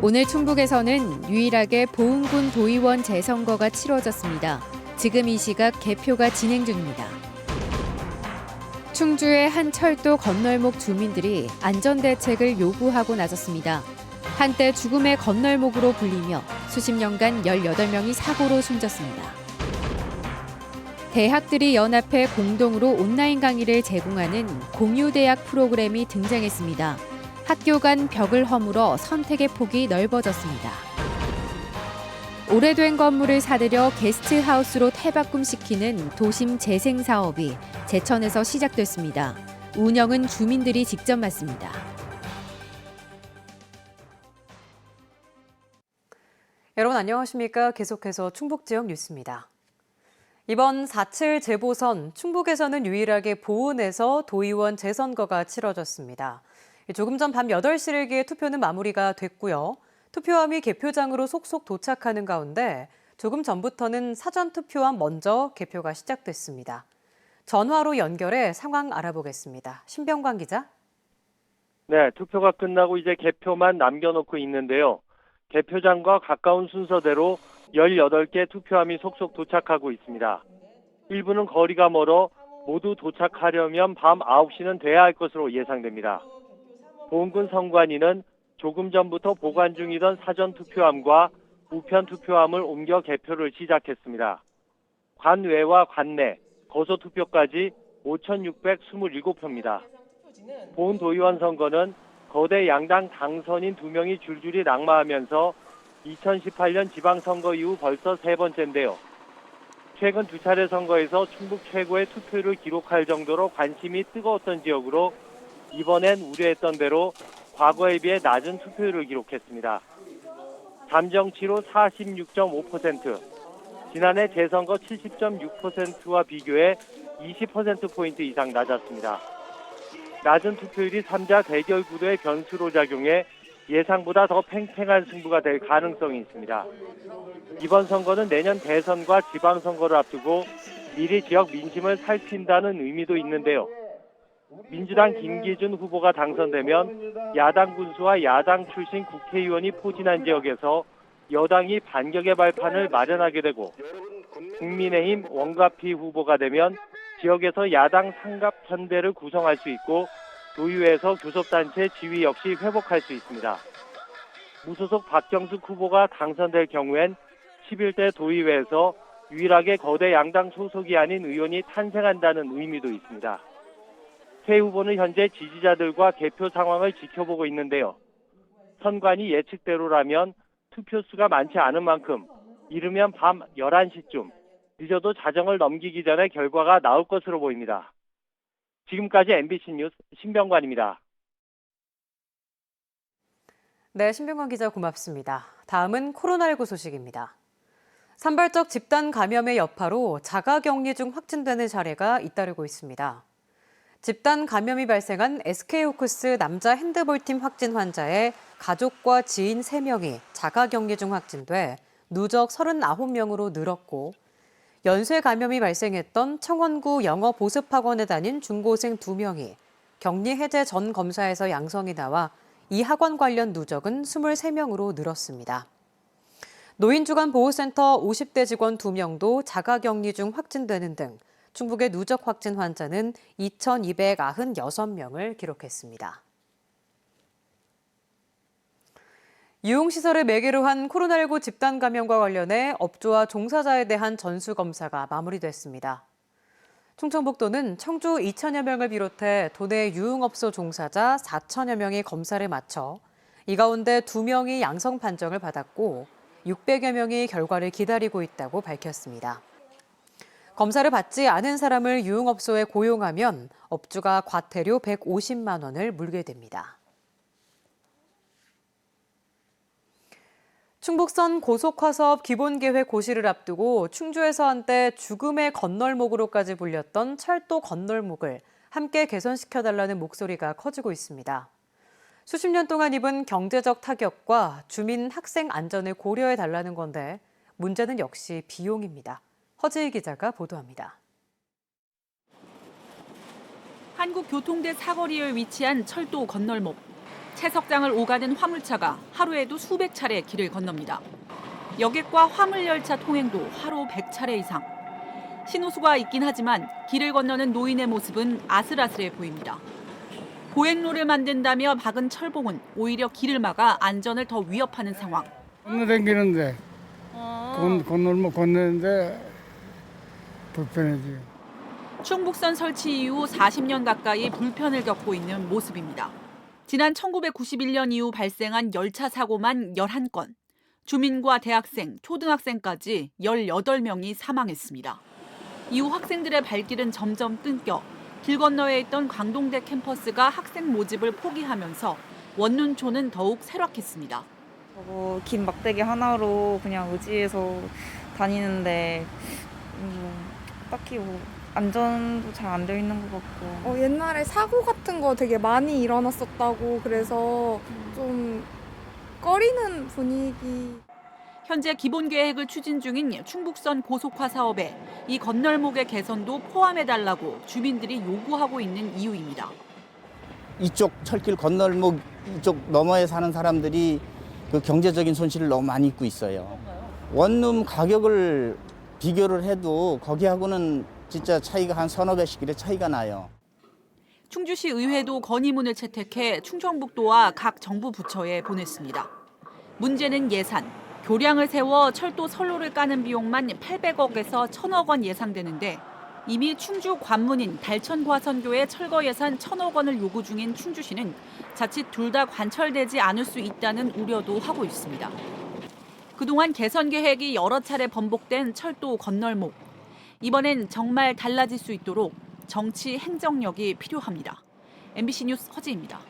오늘 충북에서는 유일하게 보은군 도의원 재선거가 치러졌습니다. 지금 이 시각 개표가 진행 중입니다. 충주의 한 철도 건널목 주민들이 안전대책을 요구하고 나섰습니다. 한때 죽음의 건널목으로 불리며 수십 년간 18명이 사고로 숨졌습니다. 대학들이 연합해 공동으로 온라인 강의를 제공하는 공유대학 프로그램이 등장했습니다. 학교 간 벽을 허물어 선택의 폭이 넓어졌습니다. 오래된 건물을 사들여 게스트하우스로 탈바꿈시키는 도심 재생 사업이 제천에서 시작됐습니다. 운영은 주민들이 직접 맡습니다. 여러분 안녕하십니까? 계속해서 충북 지역 뉴스입니다. 이번 4.7 재보선 충북에서는 유일하게 보은에서 도의원 재선거가 치러졌습니다. 조금 전 밤 8시를 기해 투표는 마무리가 됐고요. 투표함이 개표장으로 속속 도착하는 가운데 조금 전부터는 사전투표와 먼저 개표가 시작됐습니다. 전화로 연결해 상황 알아보겠습니다. 신병관 기자. 네, 투표가 끝나고 이제 개표만 남겨놓고 있는데요. 개표장과 가까운 순서대로 18개 투표함이 속속 도착하고 있습니다. 일부는 거리가 멀어 모두 도착하려면 밤 9시는 돼야 할 것으로 예상됩니다. 보은군 선관위는 조금 전부터 보관 중이던 사전투표함과 우편투표함을 옮겨 개표를 시작했습니다. 관외와 관내, 거소투표까지 5,627표입니다. 보은 도의원 선거는 거대 양당 당선인 2명이 줄줄이 낙마하면서 2018년 지방선거 이후 벌써 세 번째인데요. 최근 2차례 선거에서 충북 최고의 투표를 기록할 정도로 관심이 뜨거웠던 지역으로 이번엔 우려했던 대로 과거에 비해 낮은 투표율을 기록했습니다. 잠정치로 46.5%, 지난해 재선거 70.6%와 비교해 20%포인트 이상 낮았습니다. 낮은 투표율이 3자 대결 구도의 변수로 작용해 예상보다 더 팽팽한 승부가 될 가능성이 있습니다. 이번 선거는 내년 대선과 지방선거를 앞두고 미리 지역 민심을 살핀다는 의미도 있는데요. 민주당 김기준 후보가 당선되면 야당 군수와 야당 출신 국회의원이 포진한 지역에서 여당이 반격의 발판을 마련하게 되고 국민의힘 원가피 후보가 되면 지역에서 야당 상갑편대를 구성할 수 있고 도의회에서 교섭단체 지위 역시 회복할 수 있습니다. 무소속 박경숙 후보가 당선될 경우엔 11대 도의회에서 유일하게 거대 양당 소속이 아닌 의원이 탄생한다는 의미도 있습니다. 새 후보는 현재 지지자들과 개표 상황을 지켜보고 있는데요. 선관위 예측대로라면 투표수가 많지 않은 만큼 이르면 밤 11시쯤, 늦어도 자정을 넘기기 전에 결과가 나올 것으로 보입니다. 지금까지 MBC 뉴스 신병관입니다. 네, 신병관 기자 고맙습니다. 다음은 코로나19 소식입니다. 산발적 집단 감염의 여파로 자가격리 중 확진되는 사례가 잇따르고 있습니다. 집단 감염이 발생한 SK호크스 남자 핸드볼팀 확진 환자의 가족과 지인 3명이 자가격리 중 확진돼 누적 39명으로 늘었고 연쇄 감염이 발생했던 청원구 영어보습학원에 다닌 중고생 2명이 격리 해제 전 검사에서 양성이 나와 이 학원 관련 누적은 23명으로 늘었습니다. 노인주간보호센터 50대 직원 2명도 자가격리 중 확진되는 등 충북의 누적 확진 환자는 2,296명을 기록했습니다. 유흥시설을 매개로 한 코로나19 집단 감염과 관련해 업주와 종사자에 대한 전수검사가 마무리됐습니다. 충청북도는 청주 2천여 명을 비롯해 도내 유흥업소 종사자 4천여 명이 검사를 마쳐 이 가운데 2명이 양성 판정을 받았고 600여 명이 결과를 기다리고 있다고 밝혔습니다. 검사를 받지 않은 사람을 유흥업소에 고용하면 업주가 과태료 150만 원을 물게 됩니다. 충북선 고속화사업 기본계획 고시를 앞두고 충주에서 한때 죽음의 건널목으로까지 불렸던 철도 건널목을 함께 개선시켜달라는 목소리가 커지고 있습니다. 수십 년 동안 입은 경제적 타격과 주민 학생 안전을 고려해달라는 건데 문제는 역시 비용입니다. 허지희 기자가 보도합니다. 한국교통대 사거리에 위치한 철도 건널목. 채석장을 오가는 화물차가 하루에도 수백 차례 길을 건넙니다. 여객과 화물열차 통행도 하루 100차례 이상. 신호수가 있긴 하지만 길을 건너는 노인의 모습은 아슬아슬해 보입니다. 보행로를 만든다며 박은 철봉은 오히려 길을 막아 안전을 더 위협하는 상황. 건너다니는데 건널목 건너는데 불편해지. 충북선 설치 이후 40년 가까이 불편을 겪고 있는 모습입니다. 지난 1991년 이후 발생한 열차 사고만 11건, 주민과 대학생, 초등학생까지 18명이 사망했습니다. 이후 학생들의 발길은 점점 끊겨 길 건너에 있던 광동대 캠퍼스가 학생 모집을 포기하면서 원눈초는 더욱 쇠락했습니다. 긴 막대기 하나로 그냥 의지해서 다니는데 딱히 안전도 잘 안 되어 있는 것 같고. 옛날에 사고 같은 거 되게 많이 일어났었다고 그래서 좀 꺼리는 분위기. 현재 기본 계획을 추진 중인 충북선 고속화 사업에 이 건널목의 개선도 포함해달라고 주민들이 요구하고 있는 이유입니다. 이쪽 철길 건널목 이쪽 너머에 사는 사람들이 그 경제적인 손실을 너무 많이 입고 있어요. 원룸 가격을 비교를 해도 거기하고는 진짜 차이가 한 서너 배씩 이래 차이가 나요. 충주시 의회도 건의문을 채택해 충청북도와 각 정부 부처에 보냈습니다. 문제는 예산. 교량을 세워 철도 선로를 까는 비용만 800억에서 1,000억 원 예상되는데 이미 충주 관문인 달천과선교의 철거 예산 1,000억 원을 요구 중인 충주시는 자칫 둘 다 관철되지 않을 수 있다는 우려도 하고 있습니다. 그동안 개선 계획이 여러 차례 번복된 철도 건널목. 이번엔 정말 달라질 수 있도록 정치 행정력이 필요합니다. MBC 뉴스 허지입니다.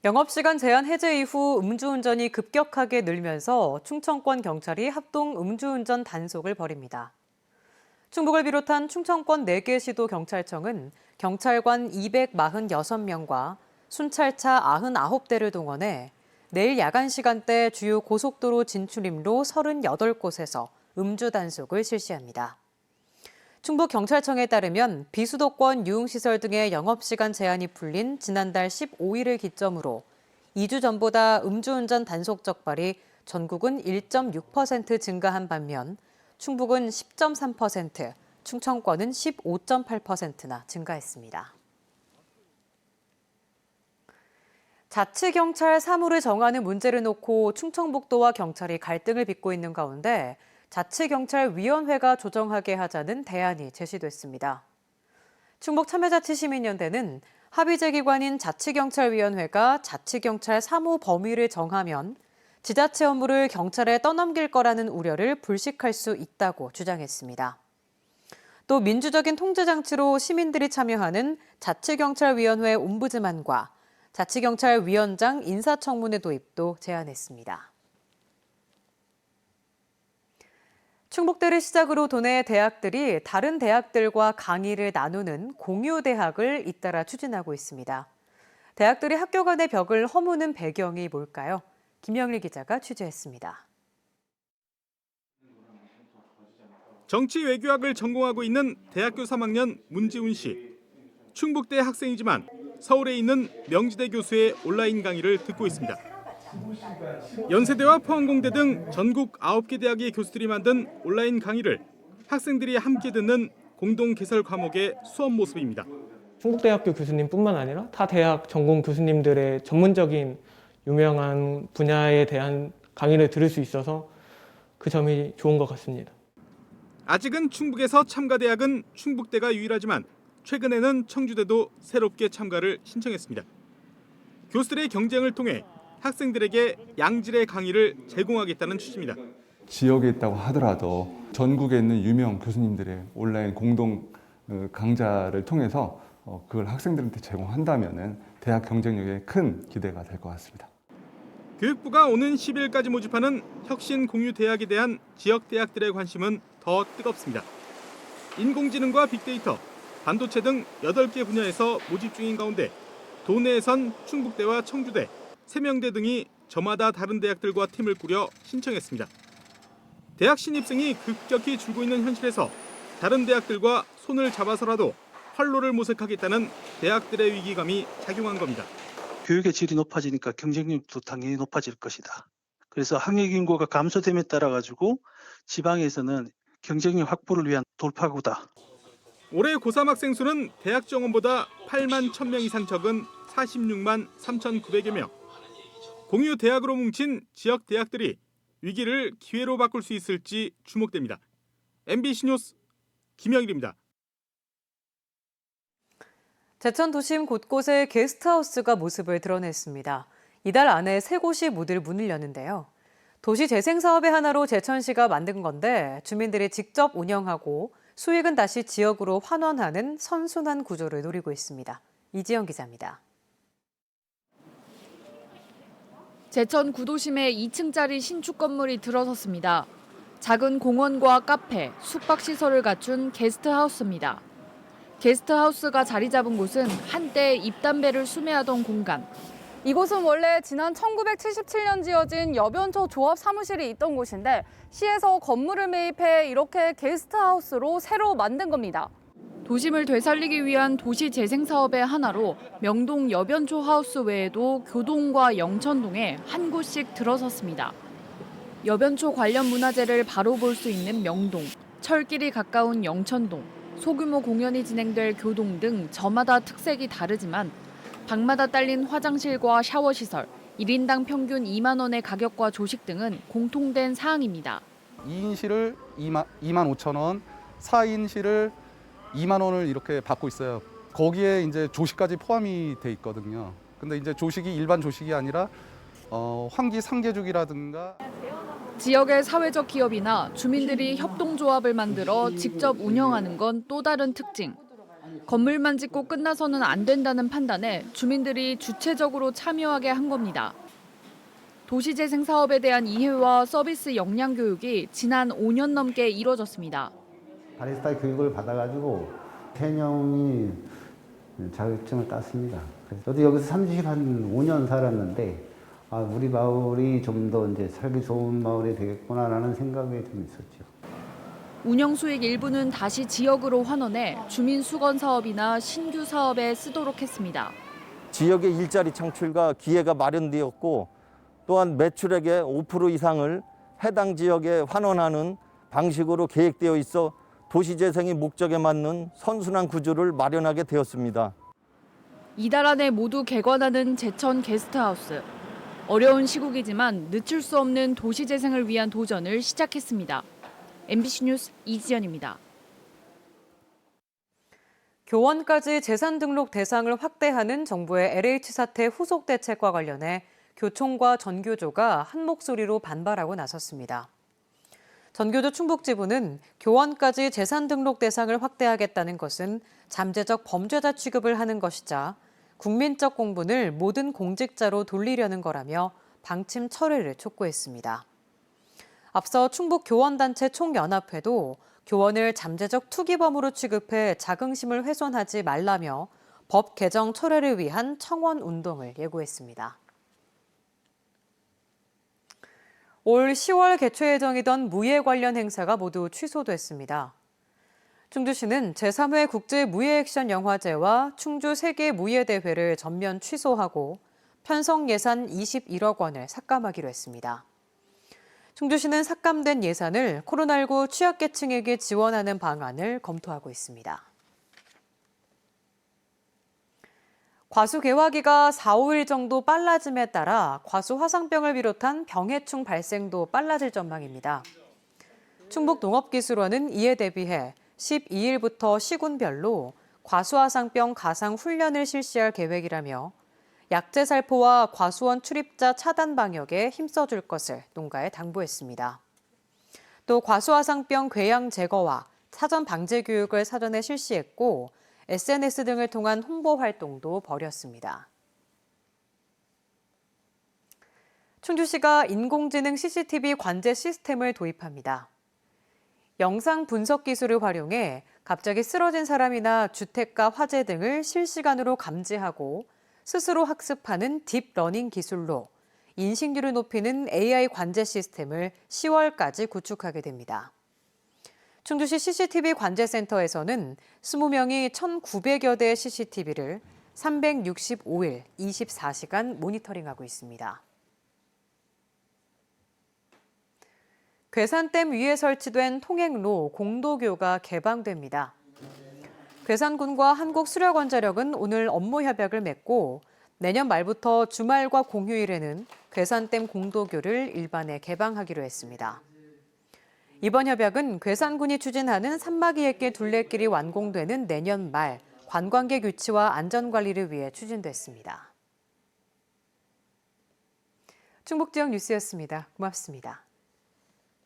영업시간 제한 해제 이후 음주운전이 급격하게 늘면서 충청권 경찰이 합동 음주운전 단속을 벌입니다. 충북을 비롯한 충청권 4개 시도 경찰청은 경찰관 246명과 순찰차 99대를 동원해 내일 야간 시간대 주요 고속도로 진출입로 38곳에서 음주 단속을 실시합니다. 충북경찰청에 따르면 비수도권 유흥시설 등의 영업시간 제한이 풀린 지난달 15일을 기점으로 2주 전보다 음주운전 단속 적발이 전국은 1.6% 증가한 반면 충북은 10.3%, 충청권은 15.8%나 증가했습니다. 자치경찰 사무를 정하는 문제를 놓고 충청북도와 경찰이 갈등을 빚고 있는 가운데 자치경찰위원회가 조정하게 하자는 대안이 제시됐습니다. 충북참여자치시민연대는 합의제 기관인 자치경찰위원회가 자치경찰 사무 범위를 정하면 지자체 업무를 경찰에 떠넘길 거라는 우려를 불식할 수 있다고 주장했습니다. 또 민주적인 통제장치로 시민들이 참여하는 자치경찰위원회 옴부즈만과 자치경찰위원장 인사청문회 도입도 제안했습니다. 충북대를 시작으로 도내 대학들이 다른 대학들과 강의를 나누는 공유대학을 잇따라 추진하고 있습니다. 대학들이 학교 간의 벽을 허무는 배경이 뭘까요? 김영일 기자가 취재했습니다. 정치 외교학을 전공하고 있는 대학교 3학년 문지훈 씨. 충북대 학생이지만 서울에 있는 명지대 교수의 온라인 강의를 듣고 있습니다. 연세대와 포항공대 등 전국 9개 대학의 교수들이 만든 온라인 강의를 학생들이 함께 듣는 공동 개설 과목의 수업 모습입니다. 충북대학교 교수님뿐만 아니라 타 대학 전공 교수님들의 전문적인 유명한 분야에 대한 강의를 들을 수 있어서 그 점이 좋은 것 같습니다. 아직은 충북에서 참가 대학은 충북대가 유일하지만 최근에는 청주대도 새롭게 참가를 신청했습니다. 교수들의 경쟁을 통해 학생들에게 양질의 강의를 제공하겠다는 취지입니다. 지역에 있다고 하더라도 전국에 있는 유명 교수님들의 온라인 공동 강좌를 통해서 그걸 학생들한테 제공한다면 대학 경쟁력에 큰 기대가 될 것 같습니다. 교육부가 오는 10일까지 모집하는 혁신 공유 대학에 대한 지역 대학들의 관심은 더 뜨겁습니다. 인공지능과 빅데이터, 반도체 등 8개 분야에서 모집 중인 가운데 도내에선 충북대와 청주대, 세명대 등이 저마다 다른 대학들과 팀을 꾸려 신청했습니다. 대학 신입생이 급격히 줄고 있는 현실에서 다른 대학들과 손을 잡아서라도 활로를 모색하겠다는 대학들의 위기감이 작용한 겁니다. 교육의 질이 높아지니까 경쟁력도 당연히 높아질 것이다. 그래서 학력 인구가 감소됨에 따라 가지고 지방에서는 경쟁력 확보를 위한 돌파구다. 올해 고3 학생 수는 대학 정원보다 8만 1,000명 이상 적은 46만 3,900여 명. 공유 대학으로 뭉친 지역 대학들이 위기를 기회로 바꿀 수 있을지 주목됩니다. MBC 뉴스 김영일입니다. 제천 도심 곳곳에 게스트하우스가 모습을 드러냈습니다. 이달 안에 3곳이 모두 문을 여는데요. 도시재생사업의 하나로 제천시가 만든 건데 주민들이 직접 운영하고 수익은 다시 지역으로 환원하는 선순환 구조를 노리고 있습니다. 이지영 기자입니다. 제천 구도심에 2층짜리 신축 건물이 들어섰습니다. 작은 공원과 카페, 숙박시설을 갖춘 게스트하우스입니다. 게스트하우스가 자리 잡은 곳은 한때 잎담배를 수매하던 공간. 이곳은 원래 지난 1977년 지어진 여변초 조합 사무실이 있던 곳인데 시에서 건물을 매입해 이렇게 게스트하우스로 새로 만든 겁니다. 도심을 되살리기 위한 도시재생 사업의 하나로 명동 여변초 하우스 외에도 교동과 영천동에 한 곳씩 들어섰습니다. 여변초 관련 문화재를 바로 볼 수 있는 명동, 철길이 가까운 영천동, 소규모 공연이 진행될 교동 등 저마다 특색이 다르지만 방마다 딸린 화장실과 샤워시설, 1인당 평균 2만 원의 가격과 조식 등은 공통된 사항입니다. 2인실을 2만 5천 원, 4인실을 2만 원을 이렇게 받고 있어요. 거기에 이제 조식까지 포함이 돼 있거든요. 근데 이제 조식이 일반 조식이 아니라 환기 상계죽이라든가 지역의 사회적 기업이나 주민들이 협동조합을 만들어 직접 운영하는 건 또 다른 특징. 건물만 짓고 끝나서는 안 된다는 판단에 주민들이 주체적으로 참여하게 한 겁니다. 도시재생 사업에 대한 이해와 서비스 역량 교육이 지난 5년 넘게 이뤄졌습니다. 바리스타 교육을 받아가지고 3명이 자격증을 땄습니다. 그래서 저도 여기서 35년 살았는데 우리 마을이 좀 더 이제 살기 좋은 마을이 되겠구나라는 생각이 좀 있었죠. 운영 수익 일부는 다시 지역으로 환원해 주민 수건 사업이나 신규 사업에 쓰도록 했습니다. 지역의 일자리 창출과 기회가 마련되었고 또한 매출액의 5% 이상을 해당 지역에 환원하는 방식으로 계획되어 있어 도시재생의 목적에 맞는 선순환 구조를 마련하게 되었습니다. 이달 안에 모두 개관하는 제천 게스트하우스. 어려운 시국이지만 늦출 수 없는 도시재생을 위한 도전을 시작했습니다. MBC 뉴스 이지연입니다. 교원까지 재산 등록 대상을 확대하는 정부의 LH 사태 후속 대책과 관련해 교총과 전교조가 한 목소리로 반발하고 나섰습니다. 전교조 충북지부는 교원까지 재산 등록 대상을 확대하겠다는 것은 잠재적 범죄자 취급을 하는 것이자 국민적 공분을 모든 공직자로 돌리려는 거라며 방침 철회를 촉구했습니다. 앞서 충북교원단체 총연합회도 교원을 잠재적 투기범으로 취급해 자긍심을 훼손하지 말라며 법 개정 철회를 위한 청원 운동을 예고했습니다. 올 10월 개최 예정이던 무예 관련 행사가 모두 취소됐습니다. 충주시는 제3회 국제무예액션 영화제와 충주 세계무예대회를 전면 취소하고 편성 예산 21억 원을 삭감하기로 했습니다. 충주시는 삭감된 예산을 코로나19 취약계층에게 지원하는 방안을 검토하고 있습니다. 과수 개화기가 4, 5일 정도 빨라짐에 따라 과수 화상병을 비롯한 병해충 발생도 빨라질 전망입니다. 충북농업기술원은 이에 대비해 12일부터 시군별로 과수화상병 가상 훈련을 실시할 계획이라며 약재 살포와 과수원 출입자 차단 방역에 힘써줄 것을 농가에 당부했습니다. 또 과수화상병 궤양 제거와 사전 방제 교육을 사전에 실시했고 SNS 등을 통한 홍보 활동도 벌였습니다. 충주시가 인공지능 CCTV 관제 시스템을 도입합니다. 영상 분석 기술을 활용해 갑자기 쓰러진 사람이나 주택가 화재 등을 실시간으로 감지하고 스스로 학습하는 딥러닝 기술로 인식률을 높이는 AI 관제 시스템을 10월까지 구축하게 됩니다. 충주시 CCTV 관제센터에서는 20명이 1,900여 대의 CCTV를 365일 24시간 모니터링하고 있습니다. 괴산댐 위에 설치된 통행로 공도교가 개방됩니다. 괴산군과 한국수력원자력은 오늘 업무 협약을 맺고 내년 말부터 주말과 공휴일에는 괴산댐 공도교를 일반에 개방하기로 했습니다. 이번 협약은 괴산군이 추진하는 산막이액길 둘레길이 완공되는 내년 말 관광객 유치와 안전관리를 위해 추진됐습니다. 충북지역 뉴스였습니다. 고맙습니다.